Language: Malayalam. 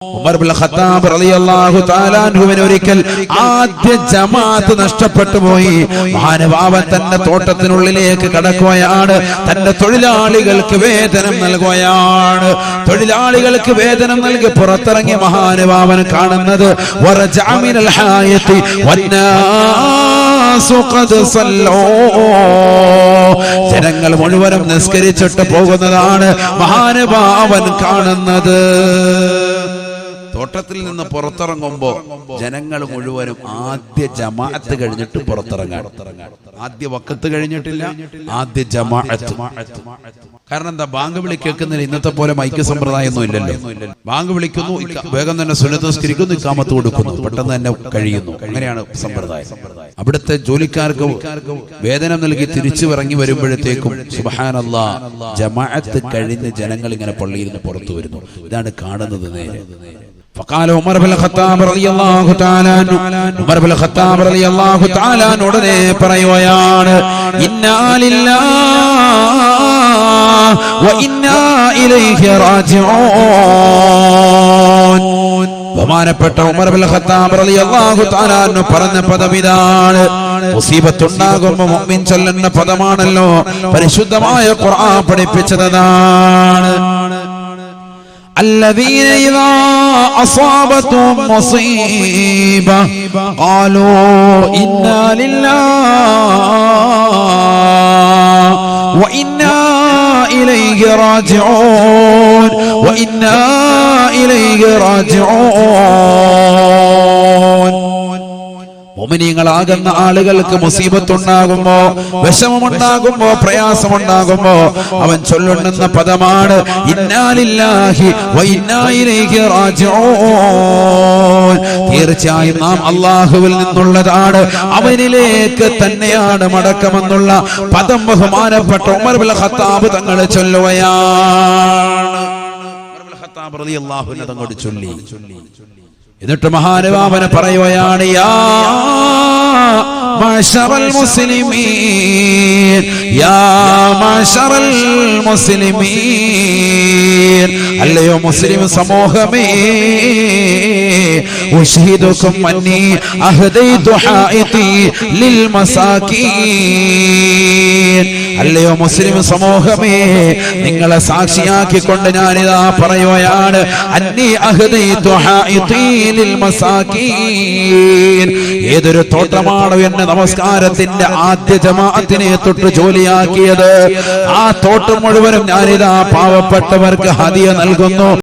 ഉമർ ഇബ്നുൽ ഖത്താബ് റളിയല്ലാഹു തആല അൻഹുവിന് ഒരിക്കൽ ആദ്യ ജമാഅത്ത് നഷ്ടപ്പെട്ടു പോയി. മഹാനുഭാവൻ തന്റെ തോട്ടത്തിനുള്ളിലേക്ക് കടക്കുകയാണ്. തന്റെ തൊഴിലാളികൾക്ക് വേതനം നൽകുകയാണ്. തൊഴിലാളികൾക്ക് വേതനം നൽകി പുറത്തിറങ്ങിയ മഹാനുഭാവൻ കാണുന്നത് വറജഅ മിനൽ ഹായത്തി വന്നാസു ഖദ് സല്ലൂ, ജനങ്ങൾ മുഴുവനും നിസ്കരിച്ചിട്ട് പോകുന്നതാണ് മഹാനുഭാവൻ കാണുന്നത്. തോട്ടത്തിൽ നിന്ന് പുറത്തിറങ്ങുമ്പോ ജനങ്ങൾ മുഴുവനും ആദ്യ ജമാഅത്ത് കഴിഞ്ഞിട്ട് പുറത്തിറങ്ങാൻ. ആദ്യ വഖത്ത് കഴിഞ്ഞിട്ടില്ല, ആദ്യ ജമാഅത്ത്. കാരണം എന്താ, ബാങ്ക് വിളി കേൾക്കുന്നില്ല. ഇന്നത്തെ പോലെ മൈക്ക് സമ്പ്രദായം ഒന്നും ഇല്ലല്ലോ. ബാങ്ക് വിളിക്കുന്നു, വേഗം തന്നെ സുന്നത്ത് നിസ്കരിക്കുന്നു, ഇഖാമത്ത് കൊടുക്കുന്നു, പെട്ടെന്ന് തന്നെ കഴിയുന്നു. അങ്ങനെയാണ് സമ്പ്രദായം. അവിടുത്തെ ജോലിക്കാർക്ക് വേതനം നൽകി തിരിച്ചു ഇറങ്ങി വരുമ്പോഴത്തേക്കും സുബ്ഹാനല്ലാഹ് ജമാഅത്ത് കഴിഞ്ഞ് ജനങ്ങൾ ഇങ്ങനെ പള്ളിയിൽ നിന്ന് പുറത്തു വരുന്നു. ഇതാണ് കാണുന്നത് നേരെ. فقال عمر بن الخطاب رضي الله تعالى عنه, عمر بن الخطاب رضي الله تعالى عنه ഉടനെ പറയുകയാണ്, ഇന്നാ ലില്ലാഹി വ ഇന്നാ ഇലൈഹി റാജിഊൻ. ബഹുമാനപ്പെട്ട ഉമർ ഇബ്നുൽ ഖത്താബ് റളിയല്ലാഹു തആല അൻഹു പറഞ്ഞ പദം ഇതാണ്. മുസീബത്ത് ഉണ്ടാകുമ്പോൾ മുഅ്മിൻ ചൊല്ലുന്ന പദമാണല്ലോ പരിശുദ്ധമായ ഖുർആൻ പഠിപ്പിച്ചതാണ്. الذين إذا أصابتهم مصيبة قالوا إنا لله وإنا إليه راجعون وإنا إليه راجعون. മുഅ്മിനീങ്ങളാകുന്ന ആളുകൾക്ക് മുസീബത്തുണ്ടാകുമ്പോ, വിഷമമുണ്ടാകുമ്പോ, പ്രയാസമുണ്ടാകുമ്പോ അവൻ ചൊല്ലുന്ന പദമാണ് ഇന്നാ ലില്ലാഹി വ ഇന്നാ ഇലൈഹി റാജിഊൻ. തീർച്ചയായും നാം അല്ലാഹുവിൽ നിന്നുള്ളതാണ്, അവനിലേക്ക് തന്നെയാണ് മടക്കമെന്നുള്ള പദം ബഹുമാനപ്പെട്ട ഉമർ ഇബ്നുൽ ഖത്താബ് തങ്ങൾ ചൊല്ലുകയാണ്. ഉമർ ഇബ്നുൽ ഖത്താബ് റളിയല്ലാഹു അൻഹു തങ്ങൾ ചൊല്ലി. എന്നിട്ട് മഹാനുഭാവന പറയുകയാണ്, യാ മാശറൽ മുസ്ലിമീൻ, യാ മാശറൽ മുസ്ലിമീൻ, അല്ലയോ മുസ്ലിം സമൂഹമേ, ഉശ്ഹിദുകും അന്നി അഹദൈതു ഹായിതി ലിൽ മസാകീൻ. അല്ലയോ മുസ്ലിം സമൂഹമേ, നിങ്ങളെ സാക്ഷിയാക്കിക്കൊണ്ട് ഞാനിതാ പറയുകയാണ്, അന്നി അഹദൈതു ഹായിതി ലിൽ മസാകീൻ. ഏതൊരു തോട്ടമാണോ എന്നെ നമസ്കാരത്തിന്റെ ആദ്യ ജമാഅത്തിനെ തൊട്ട് ജോലിയാക്കിയത്, ആ തോട്ടം മുഴുവനും ഞാനിതാ പാവപ്പെട്ടവർക്ക് ഹദിയ നൽകുന്നു.